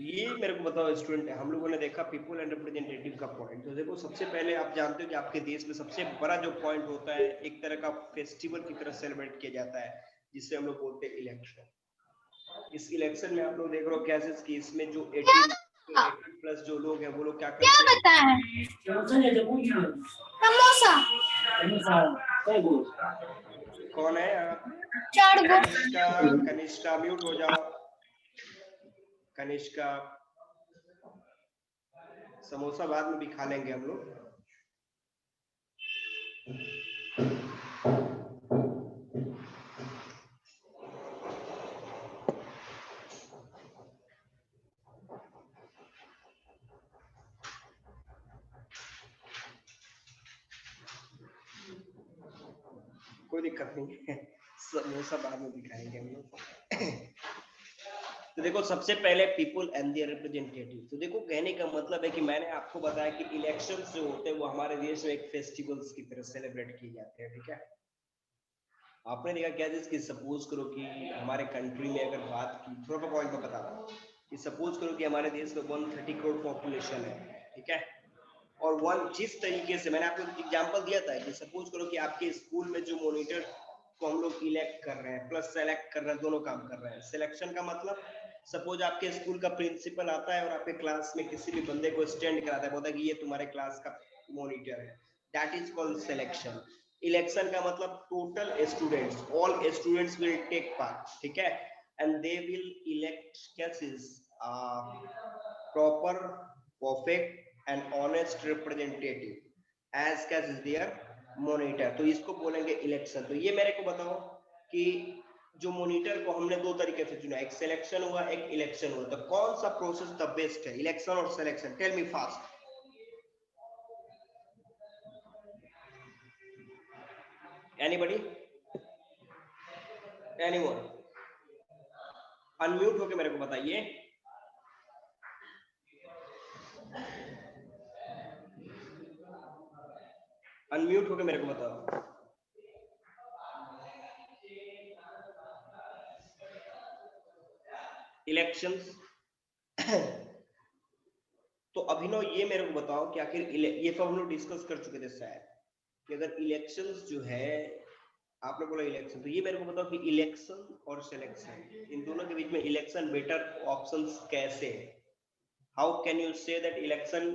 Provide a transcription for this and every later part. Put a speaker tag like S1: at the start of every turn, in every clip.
S1: ये मेरे को बताओ स्टूडेंट, हम लोगों ने देखा पीपल एंड रिप्रेजेंटेटिव का पॉइंट। तो देखो सबसे पहले आप जानते हो कि आपके देश में सबसे बड़ा जो पॉइंट होता है, एक तरह का फेस्टिवल की तरह सेलिब्रेट किया जाता है, जिससे हम लोग बोलते हैं इलेक्शन। इस इलेक्शन में आप लोग देख रहे हो कैसे कि इसमें जो 18 प्लस जो लोग हैं वो लोग क्या करते हैं, कौन है कनिष्का, कनिष्का म्यूट हो जाओ, कनिष्का। समोसा बाद में भी खा लेंगे हम लोग। कोई दिक्कत नहीं है, समोसा बाद में दिखाएंगे हम लोग। तो देखो सबसे पहले पीपल एंड देयर रिप्रेजेंटेटिव। तो देखो कहने का मतलब है कि मैंने आपको बताया कि इलेक्शंस जो होते हैं वो हमारे देश में एक फेस्टिवल्स की तरह सेलिब्रेट किए जाते हैं, ठीक है। आपने देखा क्या चीज कि सपोज करो कि हमारे कंट्री में अगर बात की, थोड़ा पॉइंट में बता रहा हूँ कि सपोज करो कि हमारे देश में 130 करोड़ पॉपुलेशन है, ठीक है। और वन जिस तरीके से मैंने आपको एग्जांपल दिया था कि सपोज करो कि आपके स्कूल में जो मॉनिटर को हम लोग इलेक्ट कर रहे हैं प्लस सेलेक्ट कर रहे हैं, दोनों काम कर रहे हैं। सिलेक्शन का मतलब सपोज आपके स्कूल का प्रिंसिपल आता है और आपके क्लास में किसी भी बंदे को स्टैंड कराता है, बोलता है कि ये तुम्हारे क्लास का मॉनिटर है, that is called selection. Election का मतलब total students, all students will take part, ठीक है, एंड दे विल इलेक्ट क्या चीज, proper, perfect and honest representative as cause their monitor. तो इसको बोलेंगे इलेक्शन। तो ये मेरे को बताओ कि जो मॉनिटर को हमने दो तरीके से चुना, एक सिलेक्शन हुआ एक इलेक्शन हुआ, तो कौन सा प्रोसेस द बेस्ट है, इलेक्शन और selection? Tell me fast. Anybody, anyone, unmute होके मेरे को बताइए। अनम्यूट होके मेरे को बताओ। इलेक्शंस। तो अभिनव ये मेरे को बताओ कि आखिर ये सब हम लोग डिस्कस कर चुके थे शायद, कि अगर इलेक्शंस जो है, आपने बोला इलेक्शन, तो ये मेरे को बताओ कि इलेक्शन और सिलेक्शन, इन दोनों के बीच में इलेक्शन बेटर ऑप्शंस कैसे है? How can you say that election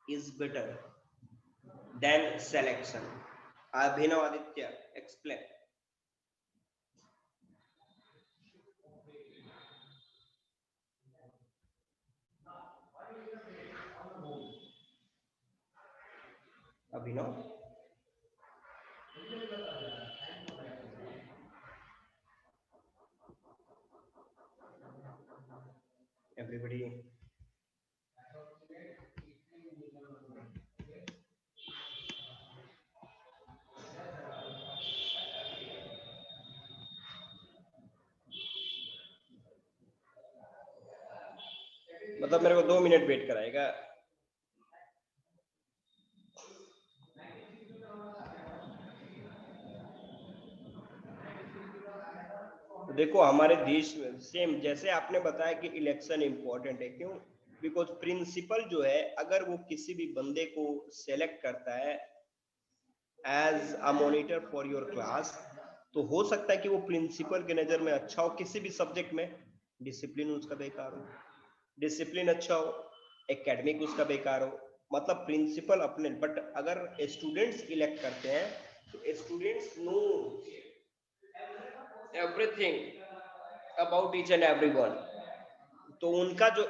S1: is better than selection? Abhinav Aditya explain. Abhinav, everybody, मतलब मेरे को 2 मिनट वेट कराएगा। तो देखो हमारे देश में सेम जैसे आपने बताया कि इलेक्शन इंपॉर्टेंट है, क्यों? बिकॉज प्रिंसिपल जो है अगर वो किसी भी बंदे को सेलेक्ट करता है as a monitor for your class, तो हो सकता है कि वो प्रिंसिपल के नजर में अच्छा हो किसी भी सब्जेक्ट में, डिसिप्लिन उसका बेकार हो, डिसिप्लिन अच्छा हो, एकेडमिक उसका बेकार हो, मतलब प्रिंसिपल अपने। बट अगर स्टूडेंट्स इलेक्ट करते हैं तो students know everything about each and everyone, तो उनका जो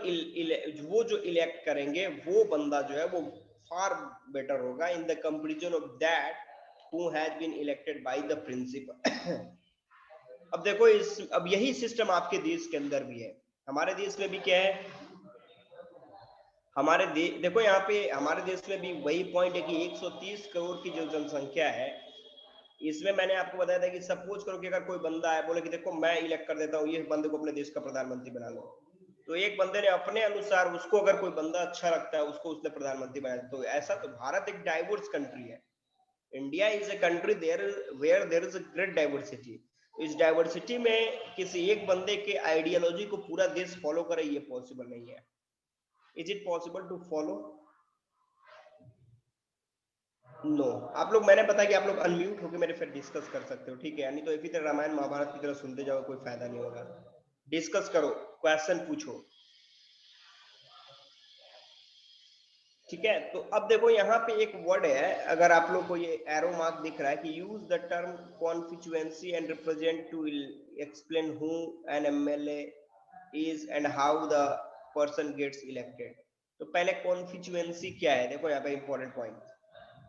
S1: वो जो इलेक्ट करेंगे वो बंदा जो है वो फार बेटर होगा in the comparison of that who has been elected by the principal. अब देखो अब यही सिस्टम आपके देश के अंदर भी है, हमारे देश में भी क्या है, देखो यहाँ पे हमारे देश में भी वही पॉइंट है कि 130 करोड़ की जो जनसंख्या है, इसमें मैंने आपको बताया था कि सपोज करो कि अगर कोई बंदा है बोले कि देखो मैं इलेक्ट कर देता हूँ ये बंदे को अपने देश का प्रधानमंत्री बना लो, तो एक बंदे ने अपने अनुसार उसको अगर कोई बंदा अच्छा लगता है उसको उसने प्रधानमंत्री बनाया। तो ऐसा तो भारत एक डाइवर्स कंट्री है, India is a country there where there is a great diversity. इस डाइवर्सिटी में किसी एक बंदे के आइडियोलॉजी को पूरा देश फॉलो करे, ये पॉसिबल नहीं है। Is it possible to follow? No. आप लोग, मैंने बताया कि आप लोग अनम्यूट होकर मेरे फिर डिस्कस कर सकते हो, ठीक है? नहीं तो इसी तरह रामायण महाभारत की तरह सुनते जाओ, कोई फायदा नहीं होगा। डिस्कस करो, क्वेश्चन पूछो, ठीक है? तो अब देखो यहाँ पे एक वर्ड है, अगर आप लोग को ये एरो मार्क दिख रहा है कि use the term constituency and represent to explain who an MLA is and how the person gets elected. तो पहले कॉन्स्टिट्यूएंसी क्या है, देखो यहाँ पे इंपॉर्टेंट पॉइंट।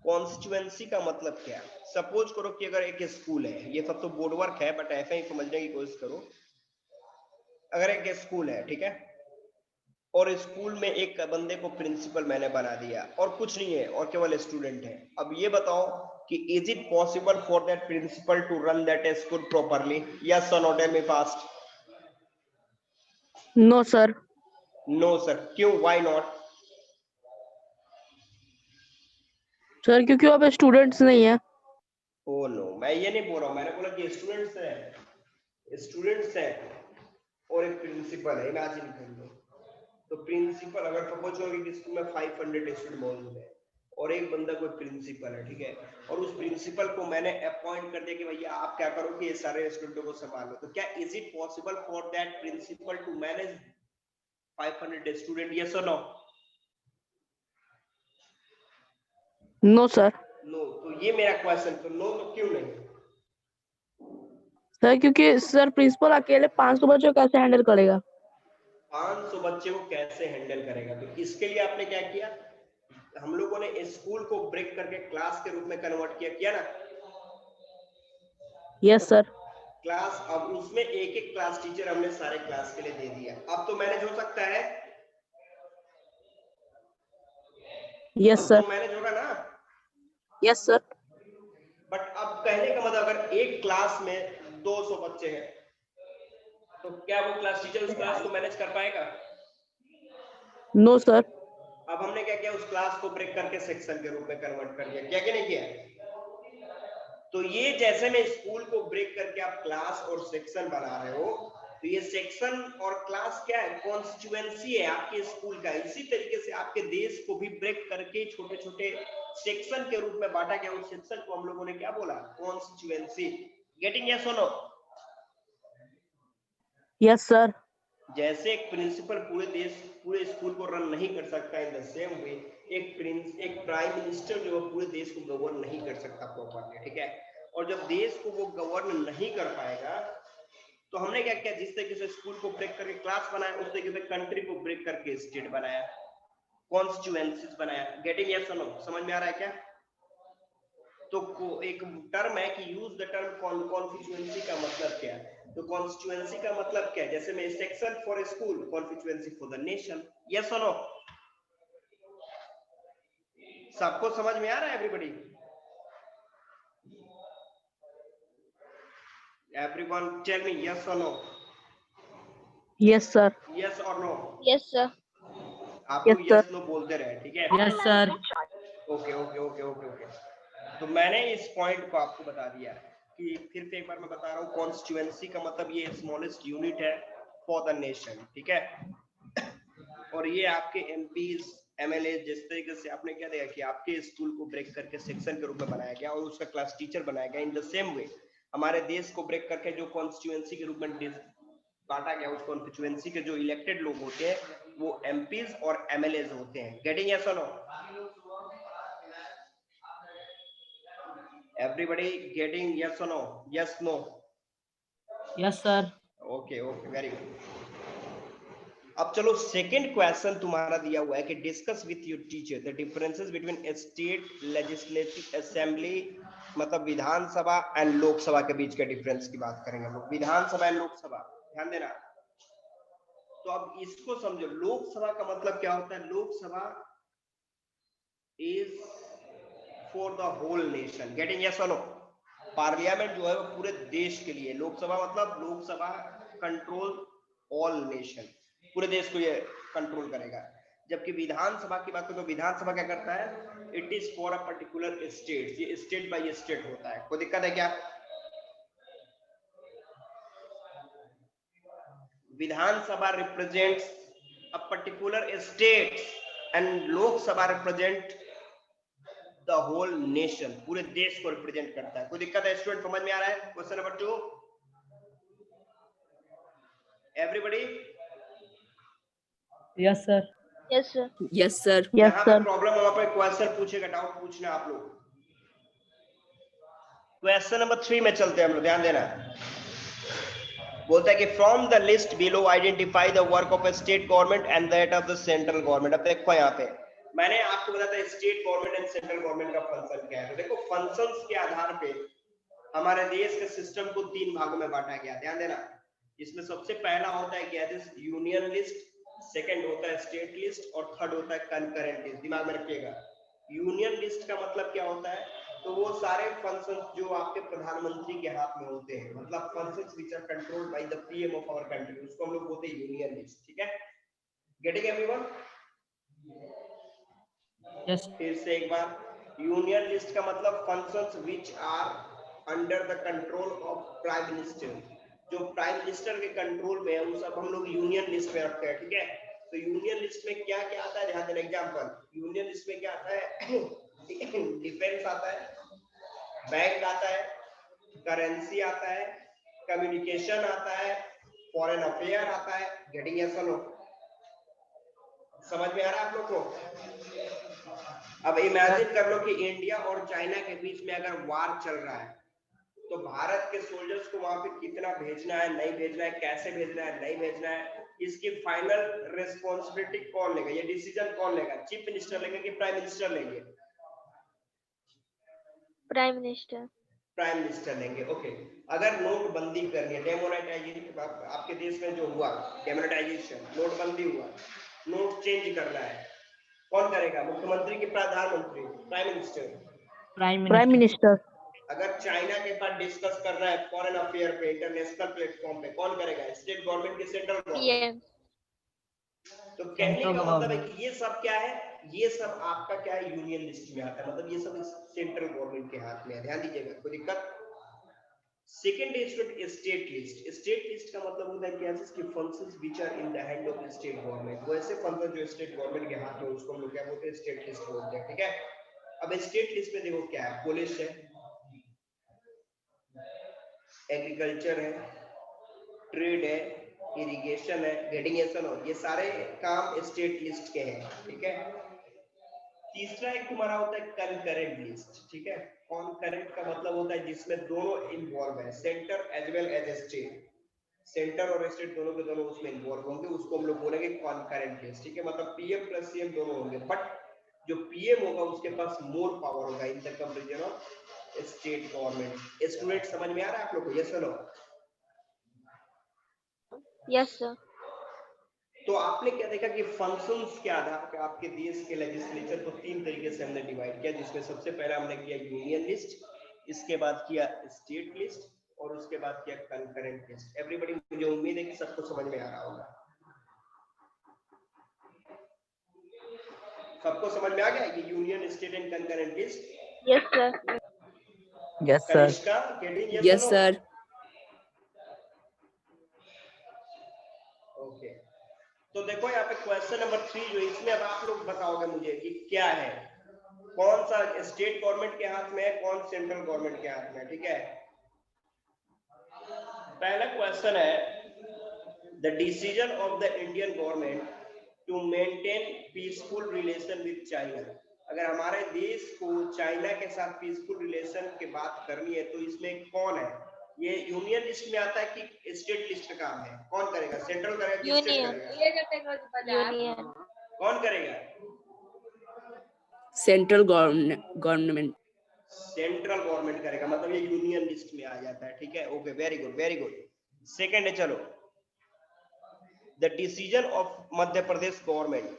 S1: कॉन्स्टिट्यूएंसी का मतलब क्या है? सपोज करो कि अगर एक स्कूल है, ये सब तो बोर्ड वर्क है बट ऐसे ही समझने की कोशिश करो। अगर एक स्कूल है, ठीक है, और स्कूल में एक बंदे को प्रिंसिपल मैंने बना दिया और कुछ नहीं है और केवल स्टूडेंट है। अब ये बताओ कि is it possible for that principal to run that school properly? Yes और no, tell me fast.
S2: No sir.
S1: No sir, क्यों? Why not?
S2: सर क्योंकि वहाँ पे स्टूडेंट्स नहीं है।
S1: ओ नो, मैं ये नहीं बोल रहा हूँ, मैंने बोला कि स्टूडेंट्स है और एक प्रिंसिपल है, इमेजिन कर लो। तो प्रिंसिपल, अगर सपोज करो कि स्कूल में 500 स्टूडेंट मौजूद है और एक बंदा कोई प्रिंसिपल है, ठीक है, और उस प्रिंसिपल को मैंने अपॉइंट कर दिया कि भैया आप क्या करो कि ये सारे स्टूडेंटों को संभालो, तो क्या is it possible for that principal to manage 500 student? Yes और नो?
S2: No sir.
S1: नो। तो ये मेरा क्वेश्चन, तो नो तो क्यों नहीं?
S2: सर क्योंकि सर प्रिंसिपल अकेले 500 बच्चों को कैसे हैंडल करेगा?
S1: 500 बच्चे को कैसे हैंडल करेगा? तो इसके लिए आपने क्या किया, हम लोगों ने स्कूल को ब्रेक करके क्लास के रूप में कन्वर्ट किया ना?
S2: Yes sir.
S1: क्लास, अब उसमें एक एक क्लास टीचर हमने सारे क्लास के लिए दे दिया। अब तो मैनेज हो सकता है?
S2: यस
S1: अब
S2: सर।
S1: तो मैनेज होगा ना?
S2: Yes sir.
S1: बट अब कहने का मतलब, अगर एक क्लास में 200 बच्चे हैं तो क्या वो क्लास टीचर उस क्लास को मैनेज कर पाएगा?
S2: No sir.
S1: अब हमने क्या किया, उस क्लास को ब्रेक करके सेक्शन के रूप में कन्वर्ट कर दिया, क्या कि नहीं किया? तो ये जैसे में स्कूल को ब्रेक करके आप क्लास और सेक्शन बना रहे हो, तो ये सेक्शन और क्लास क्या है? कॉन्स्टिट्यूएंसी है आपके स्कूल का। इसी तरीके से आपके देश को भी ब्रेक करके छोटे छोटे सेक्शन के रूप में बांटा गया। उस सेक्शन को हम लोगों ने क्या बोला? कॉन्स्टिट्यूएंसी। गेटिंग? यस और नो?
S2: Yes sir.
S1: जैसे एक प्रिंसिपल पूरे देश, पूरे स्कूल को रन नहीं कर सकता, इन द सेम वे एक प्राइम मिनिस्टर जो है पूरे देश को गवर्न नहीं कर सकता प्रॉपरली, ठीक है? और जब देश को वो गवर्न नहीं कर पाएगा, तो हमने क्या किया, जिस तरीके से स्कूल को ब्रेक करके क्लास बनाया, उस तरीके से कंट्री को ब्रेक करके स्टेट बनाया, कॉन्स्टिट्यूएंसीज बनाया। गेटिंग? यस और नो? समझ में आ रहा है क्या? तो एक टर्म है कि यूज द टर्म कॉन्स्टिट्यूएंसी का मतलब क्या है? तो कॉन्स्टिट्यूएंसी का मतलब क्या है? जैसे में section for school, constituency for the nation. Yes और नो? सबको समझ में आ रहा है? Everybody, everyone tell me yes और नो?
S2: Yes sir.
S1: यस और नो?
S3: Yes sir.
S1: आप
S2: यस
S1: लोग
S2: सर।
S1: यस नो बोलते रहे, ठीक है?
S2: Yes sir.
S1: Okay okay okay okay okay. तो मैंने इस पॉइंट को आपको बता दिया कि फिर से एक बार मैं बता रहा हूँ, कॉन्स्टिट्यूएंसी का मतलब ये स्मॉलेस्ट यूनिट है फॉर द नेशन, ठीक है? और ये आपके एमपीज, एमएलए, जिस तरीके से आपने क्या देखा कि आपके स्कूल को ब्रेक करके सेक्शन के रूप में बनाया गया और उसका क्लास टीचर बनाया गया, इन द सेम वे हमारे देश को ब्रेक करके जो कॉन्स्टिट्यूएंसी के रूप में बांटा गया, उस कॉन्स्टिट्यूएंसी के जो इलेक्टेड लोग होते हैं वो एमपीज और एमएलए होते हैं। गेटिंग? यस और नो? Everybody getting? यस और no? Yes no?
S2: Yes sir.
S1: Okay okay, very good. अब चलो, सेकंड क्वेश्चन तुम्हारा दिया हुआ है कि discuss with your teacher the differences between state legislative assembly, मतलब विधानसभा एंड लोकसभा के बीच के डिफरेंस की बात करेंगे हम लोग। विधानसभा एंड लोकसभा, ध्यान देना। तो अब इसको समझो, लोकसभा का मतलब क्या होता है? Lok Sabha is for the whole nation. Getting? Yes और नो? पार्लियामेंट जो है वो पूरे देश के लिए। लोकसभा मतलब लोकसभा कंट्रोल ऑल नेशन, पूरे देश को ये कंट्रोल करेगा। जबकि विधानसभा की बात करें तो विधानसभा क्या करता है? It is for a particular state, ये स्टेट बाय स्टेट होता है। कोई दिक्कत है क्या? Vidhan Sabha represents a particular state and Lok Sabha represent the whole nation, पूरे देश को रिप्रेजेंट करता है। कोई दिक्कत है स्टूडेंट, समझ में आ रहा है? Question number 2, everybody?
S3: Yes sir.
S2: Yes sir.
S4: Yes sir.
S1: जहां पे प्रॉब्लम वहां पे क्वेश्चन पूछेगा, डाउट पूछना आप लोग। क्वेश्चन नंबर 3 में चलते हैं हम लोग, ध्यान देना। बोलता है कि from the list below identify the work of state government and that of the central government. अब देखो यहाँ पे मैंने आपको बताया था state government and central government का फंक्शन क्या है। तो देखो फंक्शंस के आधार पे हमारे देश के सिस्टम को 3 भागों में बांटा गया, ध्यान देना। इसमें सबसे पहला होता है क्या, यूनियन लिस्ट, सेकंड होता है स्टेट लिस्ट और थर्ड होता है कंकरेंट लिस्ट। दिमाग में रखिएगा। यूनियन लिस्ट का मतलब क्या होता है, तो वो सारे फंक्शंस जो आपके प्रधानमंत्री के हाथ में होते हैं, मतलब functions which are controlled by the PM of our country, उसको हम लोग बोलते हैं यूनियन लिस्ट। ठीक है, गेटिंग एवरीवन?
S3: यस।
S1: फिर से एक बार, यूनियन लिस्ट का मतलब functions which are under the control of prime minister, जो प्राइम मिनिस्टर के कंट्रोल में है, वो सब हम लोग यूनियन लिस्ट में रखते हैं। ठीक है, तो यूनियन लिस्ट में क्या क्या आता है, ध्यान देना। एग्जांपल, यूनियन लिस्ट में क्या आता है? डिफेंस आता है, बैंक आता है, करेंसी आता है, कम्युनिकेशन आता है, फॉरेन अफेयर आता है। गेटिंग यस और नो? समझ में आ रहा है आप लोग को? अब इमेजिन कर लो कि इंडिया और चाइना के बीच में अगर वार चल रहा है, तो भारत के सोल्जर्स को वहां पे कितना भेजना है, नहीं भेजना है, कैसे भेजना है, नहीं भेजना है, इसकी फाइनल रिस्पॉन्सिबिलिटी कौन लेगा? ये डिसीजन कौन लेगा? चीफ मिनिस्टर लेंगे कि प्राइम मिनिस्टर लेंगे?
S2: Prime minister.
S1: प्राइम मिनिस्टर लेंगे। ओके, अगर नोटबंदी करनी है, डेमोनेटाइजेशन आपके देश में जो हुआ, डेमोनेटाइजेशन, नोटबंदी हुआ, नोट चेंज करना है, कौन करेगा? मुख्यमंत्री की प्रधानमंत्री? Prime minister?
S2: Prime minister.
S1: अगर चाइना के साथ डिस्कस करना है फॉरेन अफेयर पे, इंटरनेशनल प्लेटफॉर्म पे, कौन करेगा? स्टेट गवर्नमेंट की सेंट्रल गवर्नमेंट? तो कहने का मतलब है कि ये सब क्या है, ये सब आपका क्या है, यूनियन लिस्ट में आता है, मतलब ये सब सेंट्रल गवर्नमेंट के हाथ में है। ध्यान दीजिएगा, कोई दिक्कत? Second is state list. State list का मतलब होता है क्या, जिसके functions which are in the hand of state government, वो ऐसे फंक्शन जो स्टेट गवर्नमेंट के हाथ में, उसको हम लोग क्या बोलते हैं? स्टेट लिस्ट बोलते हैं। ठीक है, अब स्टेट लिस्ट में देखो क्या है, पुलिस है, एग्रीकल्चर है, ट्रेड है, इरिगेशन है, रेडिएशन और ये सारे काम स्टेट लिस्ट के हैं। ठीक है, तीसरा एक तुम्हारा होता है कंकरेंट लिस्ट। ठीक है, कॉन्करेंट का मतलब होता है जिसमें दोनों इन्वॉल्व है, centre as well as state, centre और स्टेट दोनों के दोनों उसमें इन्वॉल्व होंगे, उसको हम लोग बोलेंगे कॉन्करेंट लिस्ट। ठीक है, मतलब पीएम प्लस सीएम दोनों होंगे, बट जो पीएम होगा उसके पास मोर पावर होगा in the comparison of state government. Student समझ में आ रहा है आप लोग को? यस और नो?
S2: Yes sir.
S1: तो आपने क्या देखा कि फंक्शंस के आधार पे आपके देश के लेजिस्लेचर को 3 तरीके से हमने डिवाइड किया, जिसमें सबसे पहला हमने किया यूनियन लिस्ट, इसके बाद किया स्टेट लिस्ट और उसके बाद किया कंकरेंट लिस्ट। एवरीबॉडी, मुझे उम्मीद है कि सबको समझ में आ रहा होगा। सबको समझ में आ गया कि union, state and concurrent list?
S2: Yes sir.
S3: Yes sir.
S1: Kanishka, getting yes
S4: yes sir.
S1: Okay, तो देखो यहाँ पे क्वेश्चन नंबर 3 जो इसमें अब आप लोग बताओगे मुझे कि क्या है, कौन सा स्टेट गवर्नमेंट के हाथ में है, कौन सेंट्रल गवर्नमेंट के हाथ में है। ठीक है, पहला क्वेश्चन है, the decision of the Indian government to maintain peaceful relation with China. अगर हमारे देश को चाइना के साथ पीसफुल रिलेशन की बात करनी है, तो इसमें कौन है? ये यूनियन लिस्ट में आता है कि स्टेट लिस्ट का काम है? कौन करेगा? सेंट्रल करेगा कि स्टेट करेगा?
S2: यूनियन।
S1: कौन करेगा?
S4: Central government.
S1: सेंट्रल गवर्नमेंट करेगा, मतलब ये यूनियन लिस्ट में आ जाता है। ठीक है, okay, very good very good. Second है, चलो, the decision of Madhya Pradesh government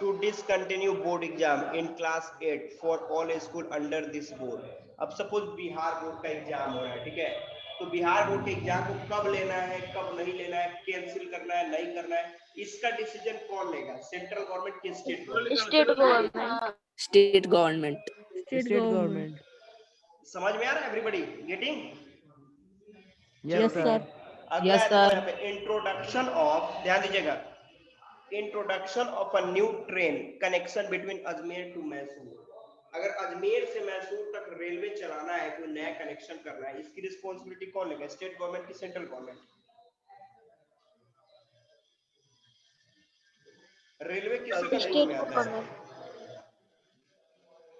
S1: to discontinue board exam in class 8 for all school under this board. अब सपोज बिहार बोर्ड का एग्जाम हो रहा है, ठीक है, तो बिहार बोर्ड के एग्जाम को कब लेना है, कब नहीं लेना है, कैंसिल करना है, नहीं करना है, इसका डिसीजन कौन लेगा? सेंट्रल गवर्नमेंट की state government?
S2: State government.
S4: State government.
S3: State government.
S1: समझ में आ रहा है एवरीबॉडी? गेटिंग?
S3: Yes sir.
S1: अगला
S3: Yes,
S1: है देखो
S3: sir.
S1: यहाँ पे इंट्रोडक्शन ऑफ, ध्यान दीजिएगा, introduction of a new train connection between Ajmer to Mysore. अगर अजमेर से मैसूर तक रेलवे चलाना है, कोई नया कनेक्शन करना है, इसकी रिस्पॉन्सिबिलिटी कौन लेगा? स्टेट गवर्नमेंट की सेंट्रल गवर्नमेंट? रेलवे किसके कंट्रोल में
S2: स्टेट
S1: आता
S2: गवर्नमेंट।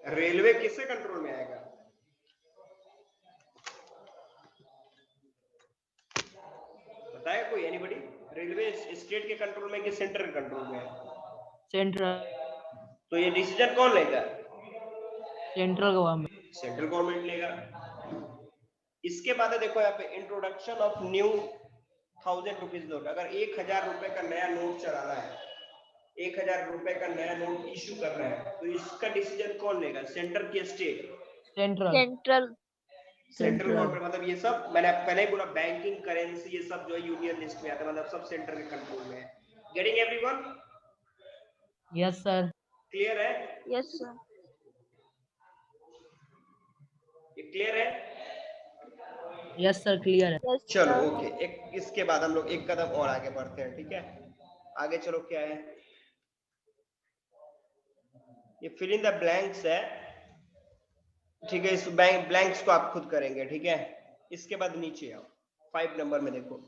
S1: है? रेलवे किसके कंट्रोल में आएगा? बताया कोई, एनीबॉडी? रेलवे स्टेट के कंट्रोल में कि सेंटर के कंट्रोल में है?
S3: Central
S1: तो ये डिसीजन कौन लेगा?
S3: government.
S1: सेंट्रल गवर्नमेंट लेगा। इसके बाद है देखो यहाँ पे introduction of new 1000 rupees note. अगर 1000 रुपए का नया नोट चलाना है, 1000 रुपए का नया नोट इश्यू करना है, तो इसका डिसीजन कौन लेगा? सेंटर की state?
S3: Central.
S2: Central.
S1: Central government. मतलब ये सब मैंने पहले ही बोला, बैंकिंग, करेंसी, ये सब जो है यूनियन लिस्ट में आता है, मतलब सब सेंटर के कंट्रोल में है। Getting everyone?
S3: Yes, sir.
S1: Clear है?
S2: Yes sir.
S1: ये क्लियर है?
S3: Yes, sir. Clear.
S2: यस
S1: चलो
S2: सर।
S1: ओके, एक इसके बाद हम लोग एक कदम और आगे बढ़ते हैं, ठीक है? आगे चलो, क्या है ये? फिल इन द ब्लैंक्स है, ठीक है? इस ब्लैंक्स को आप खुद करेंगे, ठीक है? इसके बाद नीचे आओ, 5 नंबर में देखो,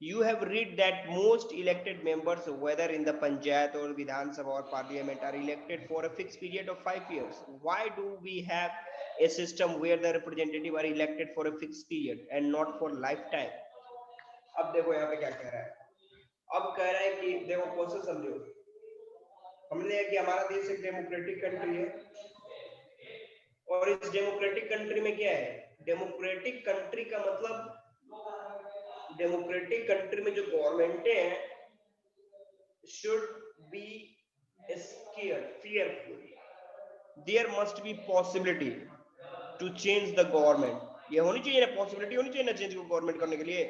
S1: you have read that most elected members whether in the panchayat or vidhan sabha or parliament are elected for a fixed period of 5 years. Why do we have a system where the representative are elected for a fixed period and not for lifetime? अब देखो यहाँ पे क्या कह रहा है। अब कह रहा है कि देखो क्वेश्चन समझो, हमने कि हमारा देश एक डेमोक्रेटिक कंट्री है, और इस डेमोक्रेटिक कंट्री में क्या है? डेमोक्रेटिक कंट्री का मतलब, डेमोक्रेटिक कंट्री में जो गवर्नमेंट है should be scared, fearful. There must be possibility to change the government. ये होनी चाहिए ना, पॉसिबिलिटी होनी चाहिए ना चेंज को गवर्नमेंट करने के लिए।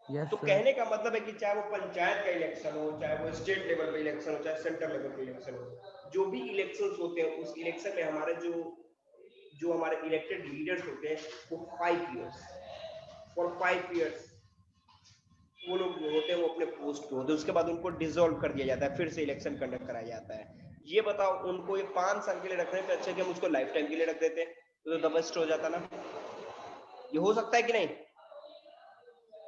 S3: Yes,
S1: तो
S3: sir.
S1: कहने का मतलब है कि चाहे वो पंचायत का इलेक्शन हो, चाहे वो स्टेट लेवल पे इलेक्शन हो, चाहे सेंट्रल लेवल पे इलेक्शन हो, जो भी इलेक्शंस होते हैं, उस इलेक्शन में हमारे जो हमारे इलेक्टेड लीडर्स होते हैं, वो 5 इयर्स, फॉर 5 इयर्स वो लोग जो होते हैं वो अपने पोस्ट पे होते हैं, उसके बाद उनको डिसॉल्व कर दिया जाता है, फिर से इलेक्शन कंडक्ट कराया जाता है। ये बताओ, उनको ये 5 साल के लिए रखने पे अच्छा कि हम उसको लाइफ टाइम के लिए रख देते, तो द बेस्ट हो जाता ना? ये हो सकता है कि नहीं?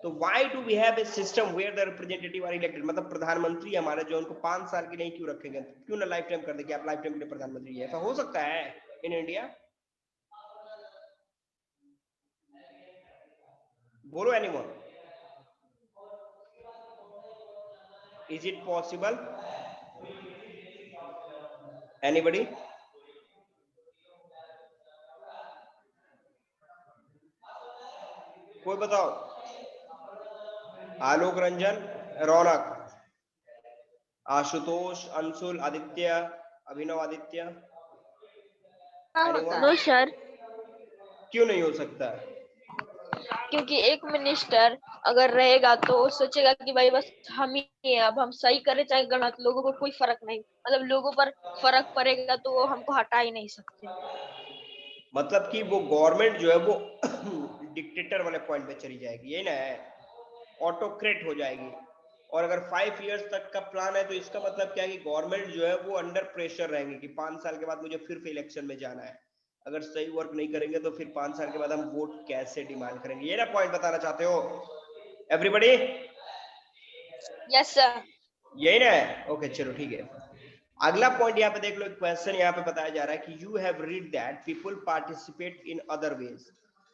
S1: तो why do we have a system where the representative are elected? मतलब प्रधानमंत्री हमारे जो, उनको 5 साल के लिए क्यों रखेंगे? क्यों ना लाइफ टाइम कर दे कि आप लाइफ टाइम के लिए प्रधानमंत्री है? ऐसा हो सकता है इन इंडिया? बोलो anyone, is it possible? Anybody? कोई बताओ। आलोक रंजन, रौनक, Ashutosh, Anshul, Aditya, Abhinav Aditya? Anyone?
S2: No sir,
S1: क्यों नहीं हो सकता?
S2: क्योंकि एक मिनिस्टर अगर रहेगा तो वो सोचेगा कि भाई बस हम ही हैं, अब हम सही करें चाहे गलत, लोगों को कोई फर्क नहीं, मतलब लोगों पर फर्क पड़ेगा तो वो हमको हटा ही नहीं सकते।
S1: मतलब कि वो गवर्नमेंट जो है वो डिक्टेटर वाले पॉइंट पे चली जाएगी, यही ना है? ऑटोक्रेट हो जाएगी। और अगर 5 इयर्स तक का प्लान है, तो इसका मतलब क्या है कि गवर्नमेंट जो है वो अंडर प्रेशर रहेंगे कि 5 साल के बाद मुझे फिर से इलेक्शन में जाना है। अगर सही वर्क नहीं करेंगे तो फिर 5 साल के बाद हम वोट कैसे डिमांड करेंगे? ये ना पॉइंट बताना चाहते हो एवरीबॉडी?
S2: Yes sir.
S1: यही ना है? ओके चलो ठीक है। अगला पॉइंट यहाँ पे देख लो, क्वेश्चन यहाँ पे बताया जा रहा है कि you have read that people participate in other ways